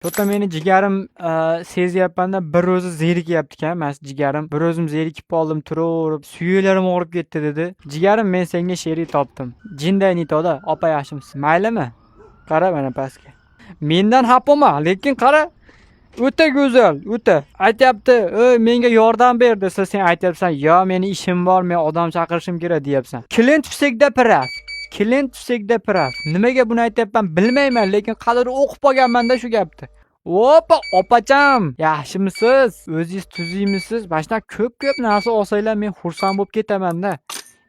To'xta, meni jigarim sezyapmanda bir o'zi zerikyapti-kan. Mas jigarim bir o'zim zerikib qoldim, turaverib, suyuklarim og'rib ketdi dedi. Jigarim, men senga sherik topdim. Jinday Nitoda, opa yaxshimisiz? Maylimi? Qara mana pastga. Mendan xafa bo'lma, lekin qara, o'ta go'zal, o'ta. Aytyapti, "Ey, menga yordam ber" desa, sen aytyapsan, "Yo, meni ishim bor, men odam chaqirishim kerak" deyapsan. Klient всегда прав. Klient всегда прав. Nimaga buni aytyapman bilmayman, lekin qadar o'qib qolganman-da shu gapni. Opa, opacham, yaxshimisiz? O'zingiz tuzuymisiz? Mana shunaqa ko'p narsa olsanglar men xursand bo'lib ketaman-da.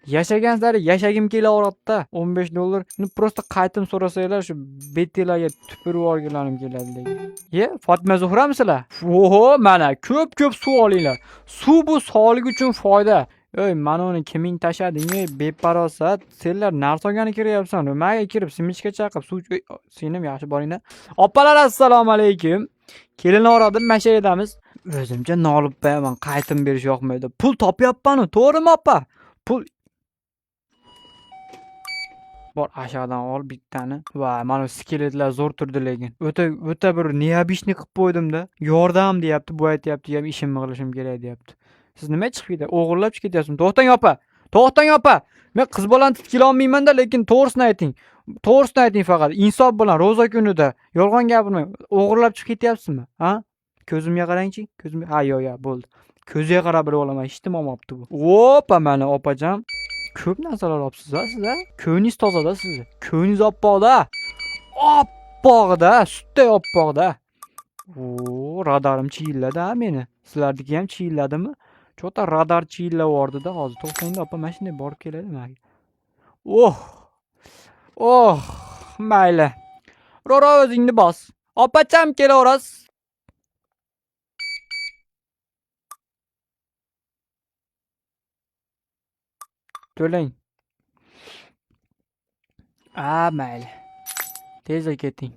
Yashagan sari yashagim kelaveradi-da. $15. Просто qaytim so'rasanglar shu betinglarga tupurib yuborganlarim keladi lekin. Fotima Zuhramisizlar? Oho, mana ko'p suv olinglar. Suv bu sog'liq uchun foyda. Ey, mana uni kiming tashlading, beparosat. Senlar narsa olgani kiryapsan. Nimaga kirib, simichka chaqib suv senim yaxshi boringlar. Opalar, assalomu alaykum. Kelin o'radim, mana shu yerdamiz. O'zimcha nolib qo'yaman, qaytim berish yoqmaydi. Pul topyapman-ku, to'g'rimi opa? Pul bor, aşağıdan ol bittani. Va, mana skeletlar zo'r turdi lekin. O'ta bir neobishni qilib qo'ydim-da. Yordam deyapti, bu aytyapti, ham ishimni qilishim kerak deyapti. Siz nima chiqib ketadi? O'g'irlab chiqib ketyapsizmi? To'xtang opa. To'xtang opa. Men qiz bolani titkila olmayman-da, lekin to'g'risini ayting. To'g'risini ayting faqat. Insof bilan ro'za kunida yolg'on gapirmang. O'g'irlab chiqib ketyapsizmi? Ha? Ko'zimga qarang-chi. Ko'zimga. Ha, yo'q, bo'ldi. Ko'ziga qarab bilib olaman, hech nima olmabdi bu. Opa, mana opajon. Ko'p narsalar olibsiz-a siz-a? Ko'nglingiz tozada sizni. Ko'nglingiz oppoqda. Oppoqda, sutday oppoqda. Radarim chiyilladi-a meni. Sizlarniki ham chiyilladimi? Cho'ta radar chiyillavordi-da hozir. To'xtangda opa, mana shunday borib keladi menga. Oh, mayli. Roro, o'zingni bos. Opacham kelaverasiz. To'lang. Mayli. Tezda keting.